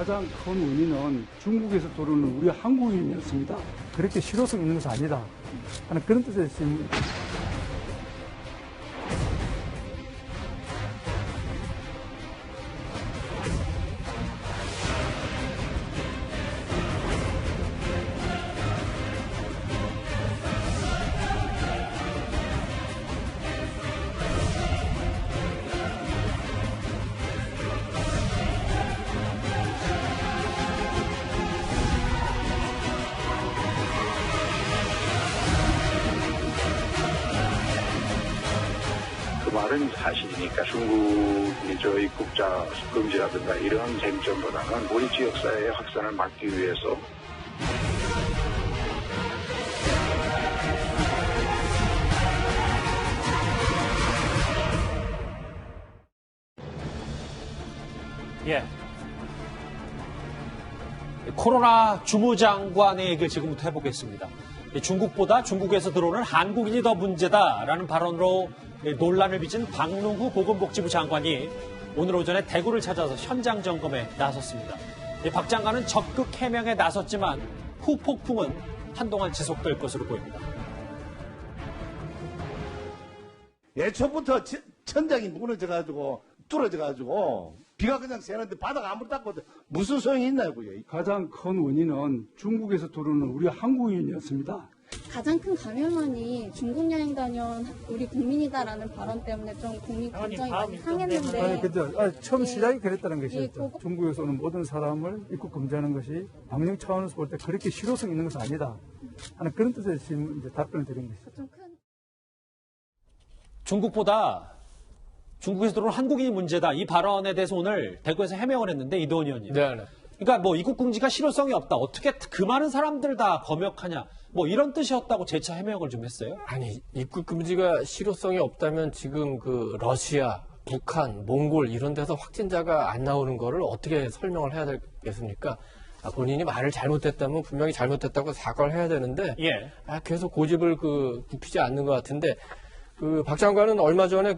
가장 큰 원인은 중국에서 들어오는 우리 한국인이었습니다. 그렇게 실효성 있는 것은 아니다 하는 그런 뜻의 지금. 그 말은 사실이니까 중국의 저 입국자 금지라든가 이런 쟁점보다는 우리 지역사회의 확산을 막기 위해서 코로나 주무장관의 얘기를 지금부터 해보겠습니다. 중국보다 중국에서 들어오는 한국인이 더 문제다라는 발언으로 논란을 빚은 박농후 보건복지부 장관이 오늘 오전에 대구를 찾아서 현장 점검에 나섰습니다. 박 장관은 적극 해명에 나섰지만 후폭풍은 한동안 지속될 것으로 보입니다. 예초부터 천장이 무너져가지고 뚫어져가지고 비가 그냥 새는데 바다가 아무리 닦아도 무슨 소용이 있나요, 그게? 가장 큰 원인은 중국에서 들어오는 우리 한국인이었습니다. 가장 큰 감염원이 중국 여행 다녀온 우리 국민이다라는 발언 때문에 좀 국민 감정이 많이 상했는데. 아니, 그죠. 처음 예. 시작이 그랬다는 것이었죠. 예, 중국에서 오는 모든 사람을 입국 금지하는 것이 방역 차원에서 볼 때 그렇게 실효성 있는 것은 아니다 하는 그런 뜻의 지금 이제 답변을 드린 것이죠. 좀 큰. 중국에서 들어온 한국인이 문제다. 이 발언에 대해서 오늘 대구에서 해명을 했는데 이도원 의원님. 네. 그러니까 뭐 입국 금지가 실효성이 없다. 어떻게 그 많은 사람들 다 검역하냐. 뭐 이런 뜻이었다고 재차 해명을 좀 했어요. 아니, 입국 금지가 실효성이 없다면 지금 그 러시아, 북한, 몽골 이런 데서 확진자가 안 나오는 거를 어떻게 설명을 해야 되겠습니까? 본인이 말을 잘못했다면 분명히 잘못했다고 사과를 해야 되는데 계속 고집을 굽히지 않는 것 같은데 박 장관은 얼마 전에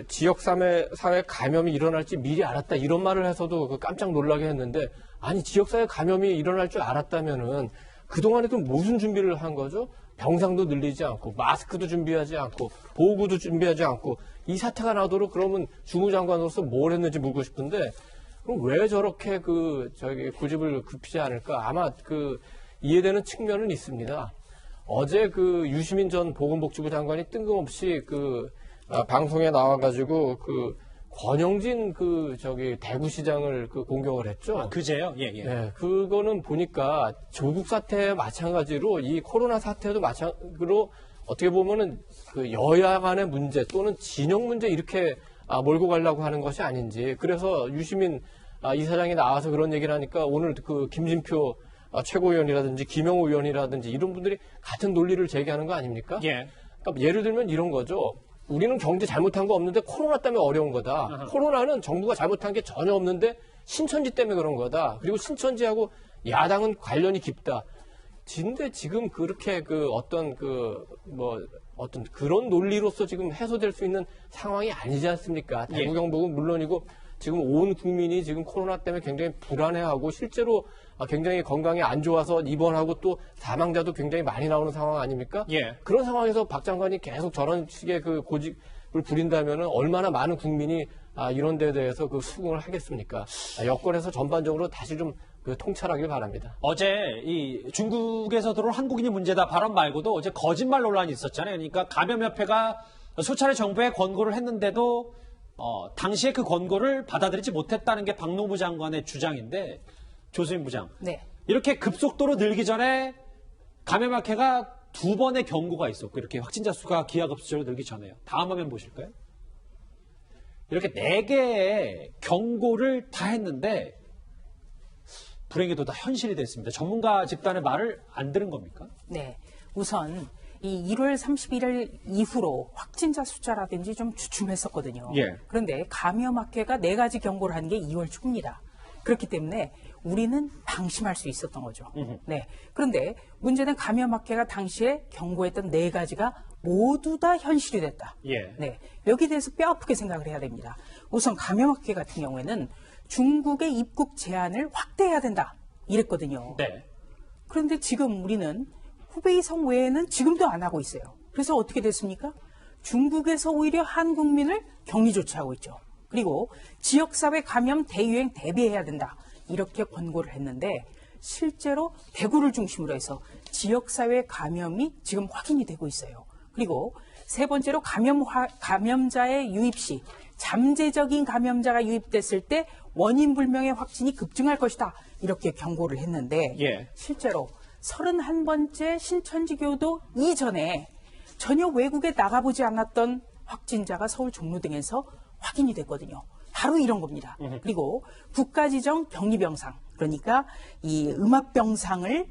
지역 사회 감염이 일어날지 미리 알았다 이런 말을 해서도 깜짝 놀라게 했는데 아니 지역사회 감염이 일어날 줄 알았다면은 그동안에도 무슨 준비를 한 거죠? 병상도 늘리지 않고 마스크도 준비하지 않고 보호구도 준비하지 않고 이 사태가 나도록 그러면 주무장관으로서 뭘 했는지 묻고 싶은데 그럼 왜 저렇게 고집을 굽히지 않을까? 아마 이해되는 측면은 있습니다. 어제 유시민 전 보건복지부 장관이 뜬금없이 방송에 나와가지고 권영진 대구시장을 공격을 했죠. 그제요? 네, 그거는 보니까 조국 사태와 마찬가지로 이 코로나 사태도 마찬가지로 어떻게 보면은 여야 간의 문제 또는 진영 문제 이렇게 몰고 가려고 하는 것이 아닌지. 그래서 유시민 이사장이 나와서 그런 얘기를 하니까 오늘 김진표 최고위원이라든지 김영호 의원이라든지 이런 분들이 같은 논리를 제기하는 거 아닙니까? 그러니까 예를 들면 이런 거죠. 우리는 경제 잘못한 거 없는데 코로나 때문에 어려운 거다. 코로나는 정부가 잘못한 게 전혀 없는데 신천지 때문에 그런 거다. 그리고 신천지하고 야당은 관련이 깊다. 근데 지금 그렇게 어떤 그런 논리로서 지금 해소될 수 있는 상황이 아니지 않습니까? 대구 경북은 물론이고 지금 온 국민이 지금 코로나 때문에 굉장히 불안해하고 실제로 굉장히 건강이 안 좋아서 입원하고 또 사망자도 굉장히 많이 나오는 상황 아닙니까? 그런 상황에서 박 장관이 계속 저런 식의 고집을 부린다면은 얼마나 많은 국민이 이런 데에 대해서 수긍을 하겠습니까? 여권에서 전반적으로 다시 좀 통찰하길 바랍니다. 어제 이 중국에서 들어온 한국인이 문제다 발언 말고도 어제 거짓말 논란이 있었잖아요. 그러니까 감염협회가 수차례 정부에 권고를 했는데도 당시에 그 권고를 받아들이지 못했다는 게 박농후 장관의 주장인데 조수민 부장. 네. 이렇게 급속도로 늘기 전에 감염학회가 2번의 경고가 있었고 이렇게 확진자 수가 기하급수적으로 늘기 전에요. 다음 화면 보실까요? 이렇게 4개의 경고를 다 했는데 불행히도 다 현실이 됐습니다. 전문가 집단의 말을 안 들은 겁니까? 네. 우선 이 1월 31일 이후로 확진자 숫자라든지 좀 주춤했었거든요. 그런데 감염학회가 4가지 경고를 한 게 2월 초입니다. 그렇기 때문에 우리는 방심할 수 있었던 거죠. 네. 그런데 문제는 감염학회가 당시에 경고했던 4가지가 모두 다 현실이 됐다. 네. 여기에 대해서 뼈아프게 생각을 해야 됩니다. 우선 감염학회 같은 경우에는 중국의 입국 제한을 확대해야 된다 이랬거든요. 네. 그런데 지금 우리는 후베이성 외에는 지금도 안 하고 있어요. 그래서 어떻게 됐습니까? 중국에서 오히려 한국민을 격리 조치하고 있죠. 그리고 지역사회 감염 대유행 대비해야 된다. 이렇게 권고를 했는데 실제로 대구를 중심으로 해서 지역사회 감염이 지금 확인이 되고 있어요. 그리고 세 번째로 감염자의 유입 시 잠재적인 감염자가 유입됐을 때 원인 불명의 확진이 급증할 것이다. 이렇게 경고를 했는데 예. 실제로 31번째 신천지교도 이전에 전혀 외국에 나가보지 않았던 확진자가 서울 종로등에서 확인이 됐거든요. 바로 이런 겁니다. 그리고 국가지정 격리병상, 그러니까 이 음압병상을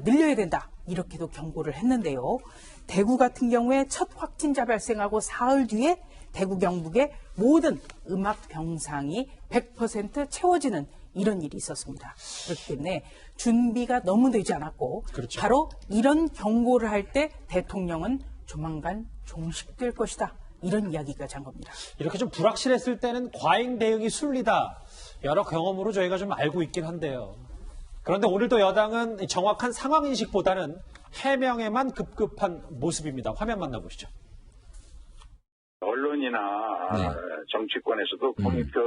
늘려야 된다. 이렇게도 경고를 했는데요. 대구 같은 경우에 첫 확진자 발생하고 사흘 뒤에 대구 경북의 모든 음압병상이 100% 채워지는 이런 일이 있었습니다. 그렇기 때문에 준비가 너무 되지 않았고 그렇죠. 바로 이런 경고를 할 때 대통령은 조만간 종식될 것이다. 이런 이야기까지 한 겁니다. 이렇게 좀 불확실했을 때는 과잉 대응이 순리다. 여러 경험으로 저희가 좀 알고 있긴 한데요. 그런데 오늘도 여당은 정확한 상황인식보다는 해명에만 급급한 모습입니다. 화면 만나보시죠. 언론이나 정치권에서도 홍익표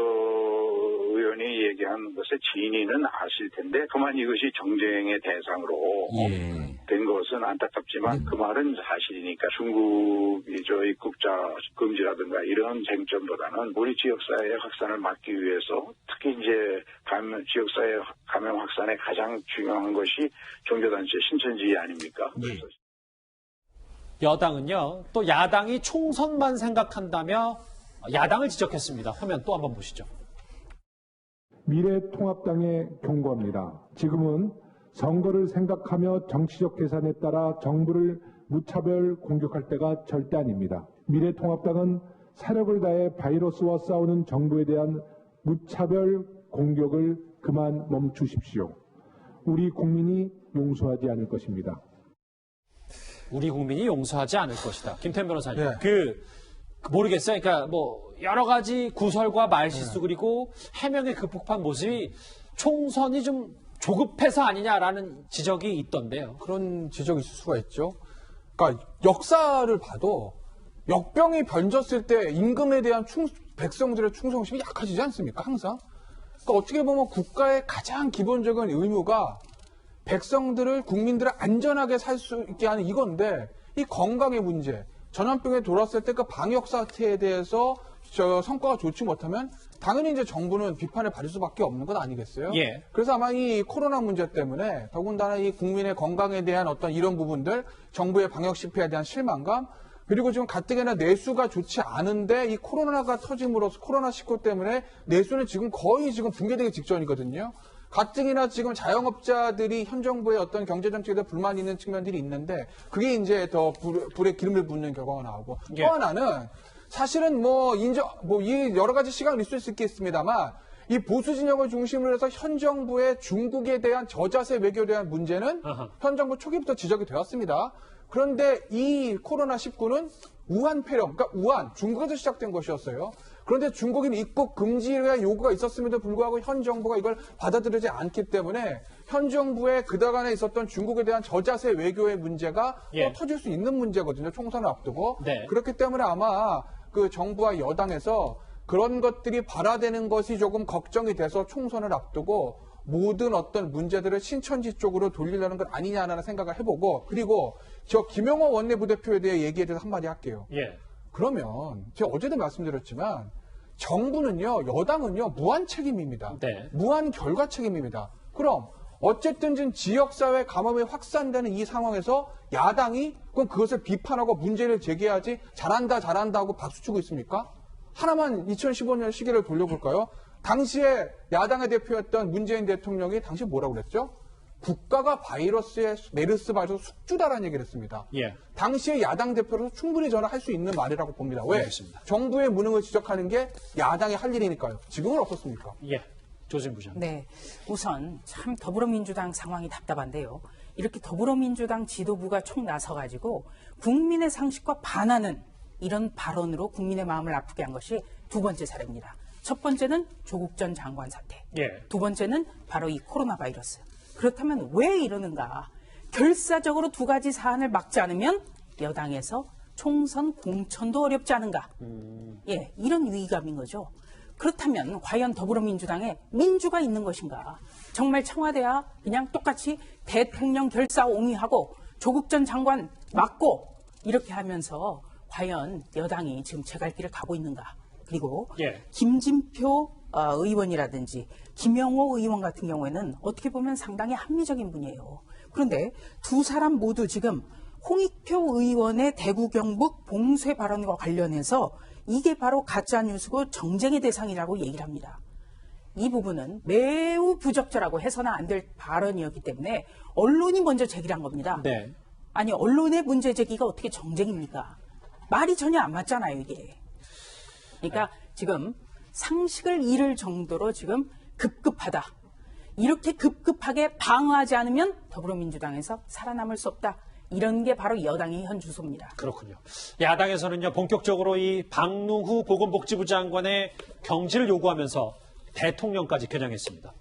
의원이 얘기한 것의 진위는 아실 텐데 그만 이것이 정쟁의 대상으로 된 것은 안타깝지만 그 말은 사실이니까 중국이 저 입국자 금지라든가 이런 쟁점보다는 우리 지역사회의 확산을 막기 위해서 특히 이제 지역사회 감염 확산에 가장 중요한 것이 종교단체 신천지 아닙니까? 그래서 여당은요, 또 야당이 총선만 생각한다며 야당을 지적했습니다. 화면 또 한번 보시죠. 미래통합당에 경고합니다. 지금은 선거를 생각하며 정치적 계산에 따라 정부를 무차별 공격할 때가 절대 아닙니다. 미래통합당은 사력을 다해 바이러스와 싸우는 정부에 대한 무차별 공격을 그만 멈추십시오. 우리 국민이 용서하지 않을 것입니다. 우리 국민이 용서하지 않을 것이다. 김태현 변호사님. 네. 모르겠어요. 그러니까 뭐 여러 가지 구설과 말실수 그리고 해명에 급급한 모습이 총선이 좀 조급해서 아니냐라는 지적이 있던데요. 그런 지적이 있을 수가 있죠. 그러니까 역사를 봐도 역병이 번졌을 때 임금에 대한 백성들의 충성심이 약해지지 않습니까? 항상. 그러니까 어떻게 보면 국가의 가장 기본적인 의무가 백성들을, 국민들을 안전하게 살 수 있게 하는 이건데, 이 건강의 문제, 전염병에 돌았을 때 그 방역 사태에 대해서 성과가 좋지 못하면 당연히 이제 정부는 비판을 받을 수밖에 없는 것 아니겠어요? 예. 그래서 아마 이 코로나 문제 때문에 더군다나 이 국민의 건강에 대한 어떤 이런 부분들, 정부의 방역 실패에 대한 실망감, 그리고 지금 가뜩이나 내수가 좋지 않은데 이 코로나가 터짐으로써 코로나19 때문에 내수는 지금 거의 지금 붕괴되기 직전이거든요. 가뜩이나 지금 자영업자들이 현 정부의 어떤 경제정책에 대해 불만이 있는 측면들이 있는데 그게 이제 더 불에 기름을 붓는 결과가 나오고 예. 또 하나는 사실은 이 여러 가지 시각을 있을 수 있겠습니다만 이 보수 진영을 중심으로 해서 현 정부의 중국에 대한 저자세 외교에 대한 문제는 현 정부 초기부터 지적이 되었습니다. 그런데 이 코로나19는 우한 폐렴, 그러니까 우한, 중국에서 시작된 것이었어요. 그런데 중국인 입국 금지의 요구가 있었음에도 불구하고 현 정부가 이걸 받아들이지 않기 때문에 현 정부의 그동안에 있었던 중국에 대한 저자세 외교의 문제가 또 터질 수 있는 문제거든요. 총선을 앞두고. 네. 그렇기 때문에 아마 그 정부와 여당에서 그런 것들이 발화되는 것이 조금 걱정이 돼서 총선을 앞두고 모든 어떤 문제들을 신천지 쪽으로 돌리려는 것 아니냐라는 생각을 해보고 그리고 저 김영호 원내부대표에 대해 얘기에 대해서 한마디 할게요. 예. 그러면 제가 어제도 말씀드렸지만 정부는요, 여당은요, 무한 책임입니다. 네. 무한 결과 책임입니다. 그럼 어쨌든 지역사회 감염이 확산되는 이 상황에서 야당이 그럼 그것을 비판하고 문제를 제기해야지 잘한다 하고 박수치고 있습니까? 하나만 2015년 시기를 돌려볼까요? 당시에 야당의 대표였던 문재인 대통령이 당시 뭐라고 그랬죠? 국가가 메르스 바이러스 숙주다라는 얘기를 했습니다. 예. 당시에 야당 대표로서 충분히 저는 할 수 있는 말이라고 봅니다. 왜? 알겠습니다. 정부의 무능을 지적하는 게 야당이 할 일이니까요. 지금은 어떻습니까? 예. 조진 부장. 네. 우선 참 더불어민주당 상황이 답답한데요. 이렇게 더불어민주당 지도부가 총 나서가지고 국민의 상식과 반하는 이런 발언으로 국민의 마음을 아프게 한 것이 두 번째 사례입니다. 첫 번째는 조국 전 장관 사태. 두 번째는 바로 이 코로나 바이러스. 그렇다면 왜 이러는가? 결사적으로 두 가지 사안을 막지 않으면 여당에서 총선 공천도 어렵지 않은가? 이런 위기감인 거죠. 그렇다면 과연 더불어민주당에 민주가 있는 것인가? 정말 청와대와 그냥 똑같이 대통령 결사 옹위하고 조국 전 장관 막고 이렇게 하면서 과연 여당이 지금 제 갈 길을 가고 있는가? 그리고 김진표 의원이라든지 김영호 의원 같은 경우에는 어떻게 보면 상당히 합리적인 분이에요. 그런데 두 사람 모두 지금 홍익표 의원의 대구 경북 봉쇄 발언과 관련해서 이게 바로 가짜뉴스고 정쟁의 대상이라고 얘기를 합니다. 이 부분은 매우 부적절하고 해서는 안 될 발언이었기 때문에 언론이 먼저 제기를 한 겁니다. 아니 언론의 문제 제기가 어떻게 정쟁입니까? 말이 전혀 안 맞잖아요 이게. 그러니까 지금 상식을 잃을 정도로 지금 급급하다. 이렇게 급급하게 방어하지 않으면 더불어민주당에서 살아남을 수 없다. 이런 게 바로 여당의 현 주소입니다. 그렇군요. 야당에서는요, 본격적으로 이 박능후 보건복지부 장관의 경질을 요구하면서 대통령까지 겨냥했습니다.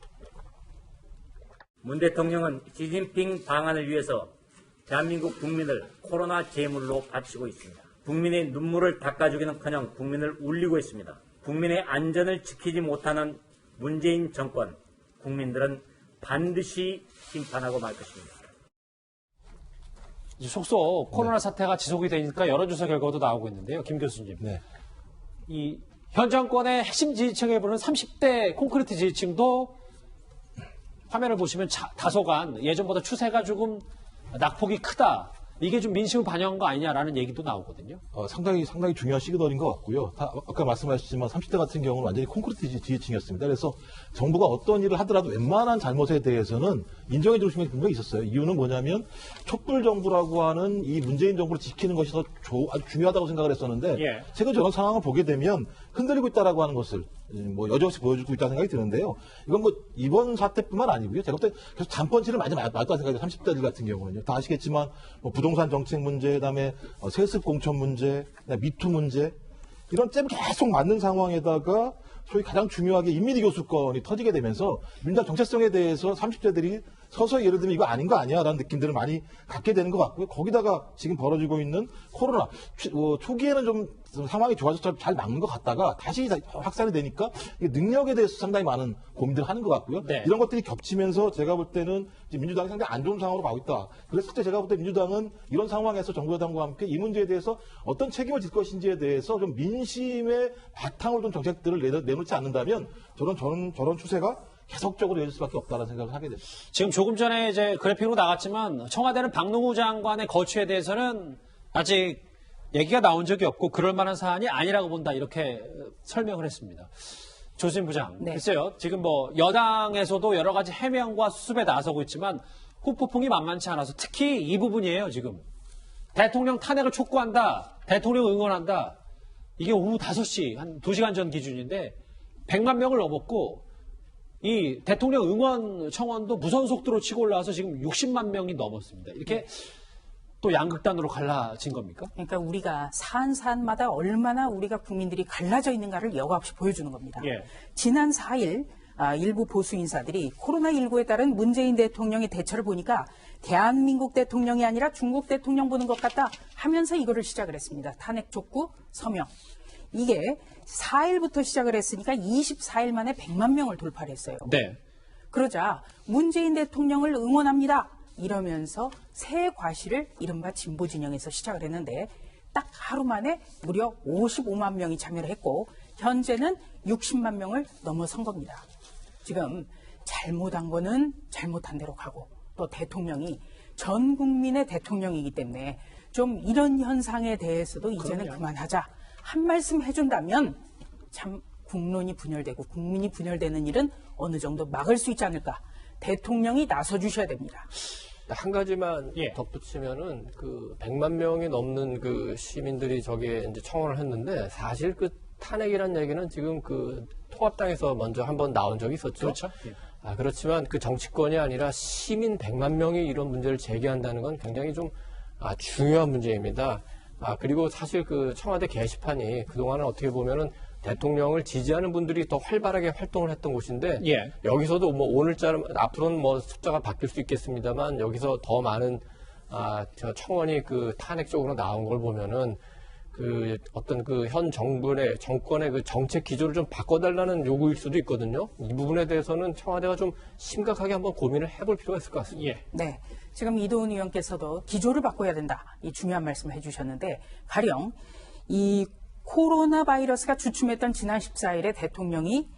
문 대통령은 시진핑 방안을 위해서 대한민국 국민을 코로나 제물로 바치고 있습니다. 국민의 눈물을 닦아주기는커녕 국민을 울리고 있습니다. 국민의 안전을 지키지 못하는 문재인 정권, 국민들은 반드시 심판하고 말 것입니다. 속속 코로나 사태가 지속이 되니까 여론조사 결과도 나오고 있는데요. 김 교수님. 이 현 정권의 핵심 지지층에 부르는 30대 콘크리트 지지층도 화면을 보시면 다소간 예전보다 추세가 조금 낙폭이 크다. 이게 좀 민심을 반영한 거 아니냐라는 얘기도 나오거든요. 상당히 중요한 시그널인 것 같고요. 아까 말씀하셨지만 30대 같은 경우는 완전히 콘크리트 지지층이었습니다. 그래서 정부가 어떤 일을 하더라도 웬만한 잘못에 대해서는 인정해 줄 수 있는 분명히 있었어요. 이유는 뭐냐면 촛불 정부라고 하는 이 문재인 정부를 지키는 것이 더 아주 중요하다고 생각을 했었는데 최근 저런 상황을 보게 되면 흔들리고 있다라고 하는 것을 여지없이 보여주고 있다는 생각이 드는데요. 이건 이번 사태뿐만 아니고요. 제가 볼 때 계속 잠펀치를 많이 맞다고 생각해요. 30대들 같은 경우는요. 다 아시겠지만 부동산 정책 문제, 그다음에 세습 공천 문제, 미투 문제 이런 잼 계속 맞는 상황에다가 소위 가장 중요하게 인민위 교수권이 터지게 되면서 민주당 정체성에 대해서 30대들이 서서히 예를 들면 이거 아닌 거 아니야 라는 느낌들을 많이 갖게 되는 것 같고요. 거기다가 지금 벌어지고 있는 코로나 초기에는 좀 상황이 좋아져서 잘 막는 것 같다가 다시 확산이 되니까 능력에 대해서 상당히 많은 고민들을 하는 것 같고요. 이런 것들이 겹치면서 제가 볼 때는 민주당이 상당히 안 좋은 상황으로 가고 있다. 그랬을 때 제가 볼 때 민주당은 이런 상황에서 정부 여당과 함께 이 문제에 대해서 어떤 책임을 질 것인지에 대해서 좀 민심의 바탕으로 좀 정책들을 내놓지 않는다면 저런 추세가 계속적으로 이어질 수밖에 없다는 생각을 하게 됩니다. 지금 조금 전에 이제 그래픽으로 나갔지만 청와대는 박능후 장관의 거취에 대해서는 아직 얘기가 나온 적이 없고 그럴 만한 사안이 아니라고 본다 이렇게 설명을 했습니다. 조진 부장, 글쎄요. 지금 여당에서도 여러 가지 해명과 수습에 나서고 있지만 후폭풍이 만만치 않아서 특히 이 부분이에요. 지금 대통령 탄핵을 촉구한다, 대통령 응원한다. 이게 오후 5시 한 2시간 전 기준인데 100만 명을 넘었고 이 대통령 응원 청원도 무선 속도로 치고 올라와서 지금 60만 명이 넘었습니다. 이렇게 또 양극단으로 갈라진 겁니까? 그러니까 우리가 사안마다 얼마나 우리가 국민들이 갈라져 있는가를 여과없이 보여주는 겁니다. 지난 4일 일부 보수 인사들이 코로나19에 따른 문재인 대통령의 대처를 보니까 대한민국 대통령이 아니라 중국 대통령 보는 것 같다 하면서 이거를 시작을 했습니다. 탄핵 촉구 서명. 이게 4일부터 시작을 했으니까 24일 만에 100만 명을 돌파를 했어요. 그러자 문재인 대통령을 응원합니다. 이러면서 새 과시를 이른바 진보 진영에서 시작을 했는데 딱 하루 만에 무려 55만 명이 참여를 했고 현재는 60만 명을 넘어선 겁니다. 지금 잘못한 거는 잘못한 대로 가고 또 대통령이 전 국민의 대통령이기 때문에 좀 이런 현상에 대해서도 이제는 그만하자. 한 말씀 해준다면 참 국론이 분열되고 국민이 분열되는 일은 어느 정도 막을 수 있지 않을까. 대통령이 나서주셔야 됩니다. 한 가지만 덧붙이면은 100만 명이 넘는 시민들이 저기에 이제 청원을 했는데 사실 탄핵이라는 얘기는 지금 통합당에서 먼저 한번 나온 적이 있었죠. 그렇죠. 그렇지만 정치권이 아니라 시민 100만 명이 이런 문제를 제기한다는 건 굉장히 좀 중요한 문제입니다. 그리고 사실 청와대 게시판이 그동안은 어떻게 보면은 대통령을 지지하는 분들이 더 활발하게 활동을 했던 곳인데 예. 여기서도 뭐 오늘자로 앞으로는 뭐 숫자가 바뀔 수 있겠습니다만 여기서 더 많은 저 청원이 그 탄핵 쪽으로 나온 걸 보면은 그 어떤 그 현 정권의 그 정책 기조를 좀 바꿔달라는 요구일 수도 있거든요. 이 부분에 대해서는 청와대가 좀 심각하게 한번 고민을 해볼 필요가 있을 것 같습니다. 예. 네. 지금 이도훈 의원께서도 기조를 바꿔야 된다. 이 중요한 말씀을 해주셨는데 가령 이 코로나 바이러스가 주춤했던 지난 14일에 대통령이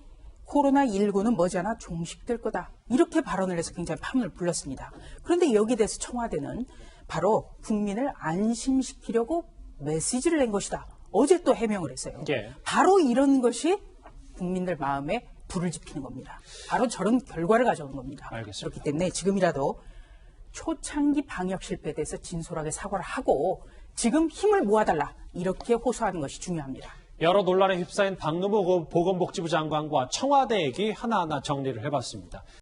코로나19는 머지않아 종식될 거다. 이렇게 발언을 해서 굉장히 파문을 불렀습니다. 그런데 여기에 대해서 청와대는 바로 국민을 안심시키려고 메시지를 낸 것이다. 어제 또 해명을 했어요. 예. 바로 이런 것이 국민들 마음에 불을 지피는 겁니다. 바로 저런 결과를 가져오는 겁니다. 알겠습니다. 그렇기 때문에 지금이라도 초창기 방역 실패에 대해서 진솔하게 사과를 하고 지금 힘을 모아달라. 이렇게 호소하는 것이 중요합니다. 여러 논란에 휩싸인 박노무 보건복지부 장관과 청와대 얘기 하나하나 정리를 해봤습니다.